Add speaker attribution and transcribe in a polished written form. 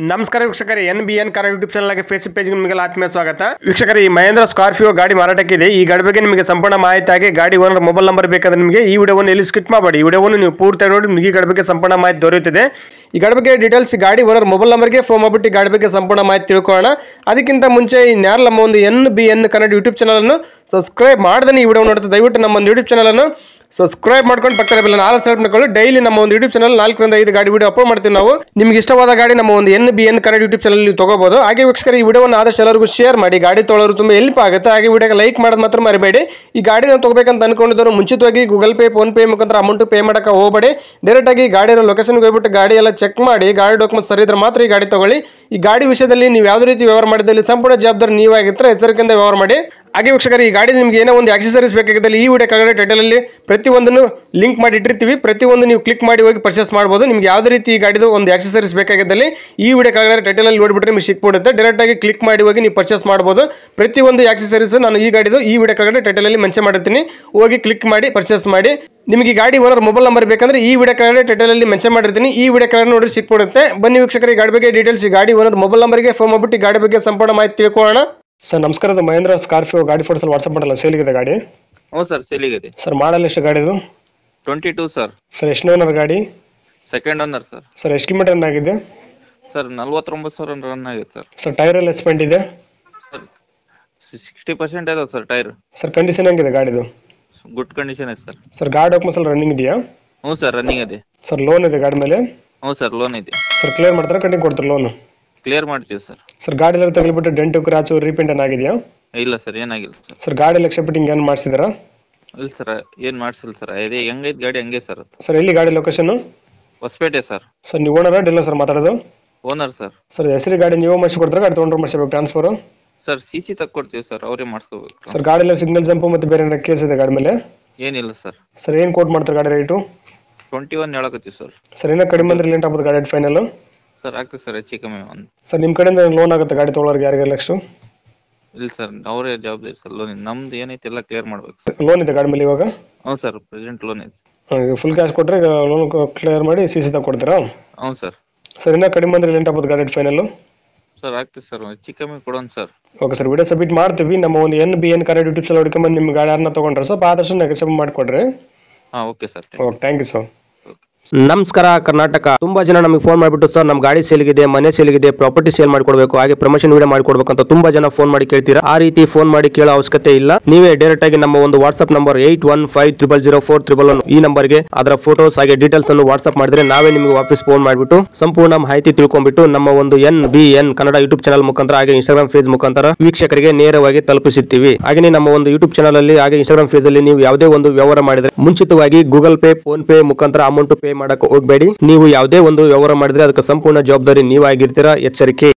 Speaker 1: ನಮಸ್ಕಾರ ವೀಕ್ಷಕರೇ, NBN car YouTube ಚಾನಲ್ಗೆ ಫೇಸ್ಬುಕ್ ಪೇಜ್ಗೆ ನಿಮಗೆ ಆತ್ಮೀಯ ಸ್ವಾಗತ. ವೀಕ್ಷಕರೇ, ಈ ಮಹೇಂದ್ರ ಸ್ಕಾರ್ಪಿಯೋ ಗಾಡಿ ಮಾರಾಟಕ್ಕಿದೆ. ಈ ಗಾಡಿ ಬಗ್ಗೆ ನಿಮಗೆ ಸಂಪೂರ್ಣ ಮಾಹಿತಿ ಆಗಿ ಗಾಡಿ ಓನರ್ ಮೊಬೈಲ್ ನಂಬರ್ ಬೇಕಾದ್ರೆ ನಿಮಗೆ ಈ ವಿಡಿಯೋವನ್ನು ಎಲ್ಲಿ ಸ್ಕಿಪ್ ಮಾಡಬೇಡಿ. ಈ ವಿಡಿಯೋವನ್ನು ನೀವು ಪೂರ್ತಿ ನೋಡಿ ನಿಮಗೆ ಈ ಗಾಡಿ ಬಗ್ಗೆ ಸಂಪೂರ್ಣ ಮಾಹಿತಿ ದೊರೆಯುತ್ತದೆ. ಈ ಗಾಡಿ ಬಗ್ಗೆ ಡೀಟೇಲ್ಸ್ ಗಾಡಿ ಓನರ್ ಮೊಬೈಲ್ ನಂಬರ್ಗೆ ಫೋನ್ ಮಾಡಿಬಿಟ್ಟು ಗಾಡಿ ಬಗ್ಗೆ ಸಂಪೂರ್ಣ ಮಾಹಿತಿ ತಿಳ್ಕೊಳ್ಳೋಣ. ಅದಕ್ಕಿಂತ ಮುಂಚೆ ಇನ್ಯಾರು ನಮ್ಮ ಒಂದು NBN ಕನ್ನಡ ಯೂಟ್ಯೂಬ್ ಚಾನಲನ್ನು ಸಬ್ಸ್ಕ್ರೈಬ್ ಮಾಡ್ದೆ ಈ ವಿಡಿಯೋ ನೋಡ್ತಾ ದಯವಿಟ್ಟು ನಮ್ಮ ಒಂದು ಯೂಟ್ಯೂಬ್ ಚಾನಲನ್ನು ಸಬ್ಸ್ಕ್ರೈಬ್ ಮಾಡ್ಕೊಂಡು ಪಕ್ಕದ ಬೆಲ್ ಆಲ್ ಸೆಲೆಕ್ಟ್ ಮಾಡ್ಕೊಳ್ಳಿ. ಡೈಲಿ ನಮ್ಮ ಒಂದು ಯೂಟ್ಯೂಬ್ ಚಾನಲ್ 4 ರಿಂದ 5 ಗಾಡಿ ವಿಡಿಯೋ ಅಪ್ಲೋಡ್ ಮಾಡ್ತೀವಿ ನಾವು. ನಿಮ್ಗೆ ಇಷ್ಟವಾದ ಗಾಡಿ ನಮ್ಮ ಒಂದು NBN ಕನ್ನಡ ಯೂಟ್ಯೂಬ್ ಚಾನಲ್ ನೀವು ತಗೋಬಹುದು. ಹಾಗೆ ವೀಕ್ಷಕರ, ಈ ವಿಡಿಯೋವನ್ನು ಆದಷ್ಟು ಎಲ್ಲರಿಗೂ ಶೇರ್ ಮಾಡಿ. ಗಾಡಿ ತೊಗೊಳ್ಳೋರು ತುಂಬ ಹೆಲ್ಪ್ ಆಗುತ್ತೆ. ಹಾಗೆ ವಿಡಿಯೋಗೆ ಲೈಕ್ ಮಾಡೋದು ಮಾತ್ರ ಮರಿಬೇಡಿ. ಈ ಗಾಡಿನ ತಗೋಬೇಕಂತ ಅನ್ಕೊಂಡಿದ್ದವರು ಮುಂಚಿತವಾಗಿ ಗೂಗಲ್ ಪೇ, ಫೋನ್ ಪೇ ಮುಖಾಂತರ ಅಮೌಂಟ್ ಪೇ ಮಾಡಕ್ಕೆ ಹೋಗಬೇಡಿ. ಡೈರೆಕ್ಟ್ ಆಗಿ ಗಾಡಿಯ ಲೊಕೇಶನ್ಗೆ ಹೋಗ್ಬಿಟ್ಟು ಗಾಡಿ ಎಲ್ಲ ಚೆಕ್ ಮಾಡಿ, ಗಾಡಿ ಡಾಕ್ಯುಮೆಂಟ್ಸ್ ಸರಿ ಇದ್ರೆ ಮಾತ್ರ ಈ ಗಾಡಿ ತಗೊಳ್ಳಿ. ಈ ಗಾಡಿ ವಿಷಯದಲ್ಲಿ ನೀವು ಯಾವುದೇ ರೀತಿ ವ್ಯವಹಾರ ಮಾಡಿದಲ್ಲಿ ಸಂಪೂರ್ಣ ಜವಾಬ್ದಾರಿ ನೀವಾಗಿರ್ತಾರೆ. ಎಚ್ಚರಿಕೆಯಿಂದ ವ್ಯವಹಾರ ಮಾಡಿ. ಹಾಗೆ ವೀಕ್ಷಕರು, ಈ ಗಾಡಿ ನಿಮಗೆ ಏನೋ ಒಂದು ಆಕ್ಸೆಸರೀಸ್ ಬೇಕಾಗಿದ್ದಲ್ಲಿ ಈ ವಿಡಿಯೋ ಕೆಳಗಡೆ ಟೈಟಲಲ್ಲಿ ಪ್ರತಿಯೊಂದನ್ನು ಲಿಂಕ್ ಮಾಡಿ ಇಟ್ಟಿರ್ತೀವಿ. ಪ್ರತಿಯೊಂದು ನೀವು ಕ್ಲಿಕ್ ಮಾಡಿ ಹೋಗಿ ಪರ್ಚೇಸ್ ಮಾಡ್ಬೋದು. ನಿಮ್ಗೆ ಯಾವುದೇ ರೀತಿ ಈ ಗಾಡಿದು ಒಂದು ಆಕ್ಸೆಸರೀಸ್ ಬೇಕಾಗಿದ್ದಲ್ಲಿ ಈ ವಿಡಿಯೋ ಕೆಳಗಡೆ ಟೈಟಲಲ್ಲಿ ನೋಡಿಬಿಟ್ರೆ ನಿಮಗೆ ಸಿಕ್ಬಿಡುತ್ತೆ. ಡೈರೆಕ್ಟ್ ಆಗಿ ಕ್ಲಿಕ್ ಮಾಡಿ ಹೋಗಿ ನೀವು ಪರ್ಚೇಸ್ ಮಾಡ್ಬೋದು. ಪ್ರತಿಯೊಂದು ಆಕ್ಸೆಸರೀಸ್ ನಾನು ಈ ಗಾಡಿದು ಈ ವಿಡಿಯೋ ಕೆಳಗಡೆ ಟೈಟಲಲ್ಲಿ ಮೆನ್ಷನ್ ಮಾಡಿರ್ತೀನಿ. ಹೋಗಿ ಕ್ಲಿಕ್ ಮಾಡಿ ಪರ್ಚೇಸ್ ಮಾಡಿ. ನಿಮಗೆ ಗಾಡಿ ಓನರ್ ಮೊಬೈಲ್ ನಂಬರ್ ಬೇಕಂದ್ರೆ ಈ ವಿಡಿಯೋ ಕೆಳಗಡೆ ಟೈಟಲಲ್ಲಿ ಮೆನ್ಷನ್ ಮಾಡಿರ್ತೀನಿ. ಈ ವಿಡಿಯೋ ಕೆಳಗಡೆ ನೋಡಿ ಸಿಕ್ಬಿಡುತ್ತೆ. ಬನ್ನಿ ವೀಕ್ಷಕರು, ಈ ಗಾಡಿ ಬಗ್ಗೆ ಡೀಟೇಲ್ಸ್ ಗಾಡಿ ಓನರ್ ಮೊಬೈಲ್ ನಂಬರ್ಗೆ ಫೋನ್ ಮಾಡಿಬಿಟ್ಟು ಗಾಡಿ ಬಗ್ಗೆ ಸಂಪೂರ್ಣ ಮಾಹಿತಿ ತಿಳ್ಕೊಳ್ಳೋಣ. ಸರ್ ನಮಸ್ಕಾರ, ಅದು ಮಹೇಂದ್ರ ಸ್ಕಾರ್ಪಿಯೋ ಗಾಡಿ ಫೋಟೋಸಲ್ಲಿ ವಾಟ್ಸಪ್ ಮಾಡಲ್ಲ, ಸೇಲಿಗಿದೆ ಗಾಡಿ?
Speaker 2: ಹ್ಞೂ ಸರ್, ಸೇಲಿಗಿದೆ.
Speaker 1: ಸರ್ ಮಾಡಲ್ ಎಷ್ಟು ಗಾಡಿದು?
Speaker 2: 22 ಸರ್.
Speaker 1: ಸರ್ ಎಷ್ಟು ಓನರ್ ಗಾಡಿ?
Speaker 2: Second owner sir.
Speaker 1: ಸರ್ ಎಷ್ಟು ಕಿಲೋಮೀಟರ್ ರನ್ ಆಗಿದೆ?
Speaker 2: ಸರ್ 49,000 ರನ್ ಆಗಿದೆ ಸರ್.
Speaker 1: ಸರ್ ಟೈರ್ ಎಲ್ಲ ಎಸ್ಪೆಂಟ್ ಇದೆ?
Speaker 2: ಸರ್ 60% ಇದಾವೆ ಸರ್ ಟೈರ್.
Speaker 1: ಸರ್ ಕಂಡೀಷನ್ ಹೆಂಗಿದೆ ಗಾಡಿದು?
Speaker 2: ಗುಡ್ ಕಂಡೀಷನ್ ಇದೆ ಸರ್.
Speaker 1: ಸರ್ ಗಾಡಿ ಡಾಕ್ಯುಮೆಂಟ್ಸ್ ಎಲ್ಲ ರನ್ನಿಂಗ್ ಇದೆಯಾ?
Speaker 2: ಹ್ಞೂ ಸರ್, ರನ್ನಿಂಗ್ ಇದೆ.
Speaker 1: ಸರ್ ಲೋನ್ ಇದೆ ಗಾಡಿ ಮೇಲೆ?
Speaker 2: ಹ್ಞೂ ಸರ್, ಲೋನ್ ಇದೆ.
Speaker 1: ಸರ್ ಕ್ಲಿಯರ್ ಮಾಡ್ತಾರೆ, ಕಟ್ಟಿಂಗ್ ಕೊಡ್ತಾರೆ ಲೋನು?
Speaker 2: ಕ್ಲಿಯರ್ ಮಾಡ್ತೀವಿ ಸರ್.
Speaker 1: ಸರ್ ಗಾಡಿ ಎಲ್ಲ ತಗಲಿಬಿಟ್ಟು ಡೆಂಟು ಕ್ರಾಚು ರೀಪೇಂಟ್ ಏನಾಗಿದೆಯಾ?
Speaker 2: ಇಲ್ಲ ಸರ್, ಏನಾಗಿಲ್ಲ ಸರ್.
Speaker 1: ಸರ್ ಗಾಡಿ ಎಲ್ಲ ಎಕ್ಸೆಪ್ಟಿಂಗ್ ಏನು ಮಾಡಿಸಿದಾರಾ?
Speaker 2: ಇಲ್ಲ ಸರ್, ಏನು ಮಾಡಿಸಿಲ್ಲ ಸರ್. ಅದೇ ಹೆಂಗೈತೆ ಗಾಡಿ ಹಂಗೆ ಸರ್.
Speaker 1: ಸರ್ ಎಲ್ಲಿ ಗಾಡಿ ಲೊಕೇಶನ್?
Speaker 2: ಹೊಸಪೇಟೆ ಸರ್.
Speaker 1: ಸರ್ ನೀವು ಓನರ ಡೀಲರ್ ಸರ್ ಮಾತಾಡೋದು?
Speaker 2: Owner sir.
Speaker 1: ಸರ್ ಹೆಸರು ಗಾಡಿ ನೀವು ಮಾಡಿಸ್ಕೊಡ್ತಾರೆ, ಗಾಡಿ ತೊಗೊಂಡ್ರೆ ಮಾಡಿಸ್ಬೇಕು ಟ್ರಾನ್ಸ್ಫರು?
Speaker 2: ಸರ್ CC ತಕ್ಕೊಡ್ತೀವಿ ಸರ್, ಅವರೇ ಮಾಡಿಸ್ಕೋಬೇಕು.
Speaker 1: ಸರ್ ಗಾಡಿ ಎಲ್ಲ ಸಿಗ್ನಲ್ ಜಂಪು ಮತ್ತು ಬೇರೆ ಏನಾರ ಕೇಸ್ ಇದೆ ಗಾಡಿ ಮೇಲೆ?
Speaker 2: ಏನಿಲ್ಲ ಸರ್.
Speaker 1: ಸರ್ ಏನು ಕೋಟ್ ಮಾಡ್ತಾರೆ ಗಾಡಿ ರೇಟು?
Speaker 2: 21 ಹೇಳಕತ್ತೀವಿ ಸರ್.
Speaker 1: ಸರ್ ಇನ್ನೂ ಕಡಿಮೆ ಅಂದ್ರೆ ಲೇಟ್ ಆಗ್ಬೋದು ಗಾಡಿ ಫೈನಲ್?
Speaker 2: ಸರ್ ಆಗ್ತದೆ ಸರ್, ಹೆಚ್ಚು ಕಮ್ಮಿ ಒಂದು.
Speaker 1: ಸರ್ ನಿಮ್ಮ ಕಡೆಯಿಂದ ಲೋನ್ ಆಗುತ್ತೆ ಗಾಡಿ ತೊಗೊಳೋರಿಗೆ ಯಾರಿಗೆ ಲಕ್ಷ?
Speaker 2: ಇಲ್ಲ ಸರ್, ಅವರೇ ಜವಾಬ್ದಾರಿ ಸರ್. ಲೋನ್ ನಮ್ದು ಏನೈತೆ ಎಲ್ಲ ಕ್ಲಿಯರ್ ಮಾಡ್ಬೇಕು ಸರ್.
Speaker 1: ಲೋನ್ ಇದೆ ಗಾಡಿ ಮೇಲೆ ಇವಾಗ?
Speaker 2: ಹ್ಞೂ ಸರ್, ಪ್ರೆಸೆಂಟ್ ಲೋನ್ ಇದೆ.
Speaker 1: ಫುಲ್ ಕ್ಯಾಶ್ ಕೊಟ್ಟರೆ ಲೋನ್ ಕ್ಲಿಯರ್ ಮಾಡಿ CC ತಗೊಡ್ತೀರಾ?
Speaker 2: ಹ್ಞೂ ಸರ್.
Speaker 1: ಸರ್ ಇನ್ನೂ ಕಡಿಮೆ ಅಂದ್ರೆ ಲೇಟ್ ಆಗ್ಬೋದು ಗಾಡಿ ಫೈನಲ್?
Speaker 2: ಸರ್ ಆಗ್ತದೆ ಸರ್, ಹೆಚ್ಚು ಕಮ್ಮಿ ಕೊಡೋಣ sir.
Speaker 1: Okay sir, video submit ಮಾಡ್ತೀವಿ. ನಮ್ಮ ಒಂದು NBN ಕನ್ನಡ ಯೂಟ್ಯೂಬ್ ಚಾನಲ್ ಹುಡ್ಕೊಂಬಂದು ನಿಮ್ಮ ಗಾಡಿ ಯಾರನ್ನ ತೊಗೊಂಡ್ರೆ ಸ್ವಲ್ಪ ಆದಷ್ಟು ನೆಗೆಸಬ್ ಮಾಡಿಕೊಡ್ರಿ.
Speaker 2: ಹಾಂ, okay sir.
Speaker 1: Okay, thank you sir.
Speaker 3: ನಮಸ್ಕಾರ ಕರ್ನಾಟಕ. ತುಂಬಾ ಜನ ನಮಗೆ ಫೋನ್ ಮಾಡಿಬಿಟ್ಟು ಸರ್ ನಮ್ಮ ಗಾಡಿ ಸೇಲ್ಗಿದೆ, ಮನೆ ಸೇಲ್ಗಿದೆ, ಪ್ರಾಪರ್ಟಿ ಸೇಲ್ ಮಾಡಿಕೊಡ್ಬೇಕು, ಹಾಗೆ ಪ್ರಮೋಷನ್ ವಿಡಿಯೋ ಮಾಡಿಕೊಡ್ಬೇಕು ಅಂತ ತುಂಬಾ ಜನ ಫೋನ್ ಮಾಡಿ ಕೇಳ್ತೀರಾ. ಆ ರೀತಿ ಫೋನ್ ಮಾಡಿ ಕೇಳೋ ಅವಶ್ಯಕತೆ ಇಲ್ಲ. ನೀವೇ ಡೈರೆಕ್ಟ್ ಆಗಿ ನಮ್ಮ ಒಂದು ವಾಟ್ಸ್ಆಪ್ ನಂಬರ್ 81500411 ಈ ನಂಬರ್ಗೆ ಅದರ ಫೋಟೋಸ್ ಹಾಗೆ ಡೀಟೇಲ್ಸ್ ಅನ್ನು ವಾಟ್ಸ್ಆಪ್ ಮಾಡಿದ್ರೆ ನಾವೇ ನಿಮಗೆ ವಾಪಸ್ ಫೋನ್ ಮಾಡಿಬಿಟ್ಟು ಸಂಪೂರ್ಣ ಮಾಹಿತಿ ತಿಳ್ಕೊಂಡ್ಬಿಟ್ಟು ನಮ್ಮ ಒಂದು NBN ಕನ್ನಡ ಯೂಟ್ಯೂಬ್ ಚಾನಲ್ ಮುಖಾಂತರ ಹಾಗೆ ಇನ್ಸ್ಟಾಗ್ರಾಮ್ ಪೇಜ್ ಮುಖಾಂತರ ವೀಕ್ಷಕರಿಗೆ ನೇರವಾಗಿ ತಲುಪಿಸುತ್ತೀವಿ. ಹಾಗೆ ನಮ್ಮ ಒಂದು ಯೂಟ್ಯೂಬ್ ಚಾನಲ್ ಅಲ್ಲಿ ಹಾಗೆ ಇನ್ಸ್ಟಾಗ್ರಾಮ್ ಪೇಜ್ ಅಲ್ಲಿ ನೀವು ಯಾವುದೇ ಒಂದು ವ್ಯವಹಾರ ಮಾಡಿದ್ರೆ ಮುಂಚಿತವಾಗಿ ಗೂಗಲ್ ಪೇ, ಫೋನ್ ಪೇ ಮುಖಾಂತರ ಅಮೌಂಟ್ ಪೇ ಮಾಡಕ್ಕೆ ಹೋಗಬೇಡಿ. ನೀವು ಯಾವುದೇ ಒಂದು ವ್ಯವಹಾರ ಮಾಡಿದ್ರೆ ಅದಕ್ಕೆ ಸಂಪೂರ್ಣ ಜವಾಬ್ದಾರಿ ನೀವಾಗಿರ್ತೀರಾ. ಎಚ್ಚರಿಕೆ.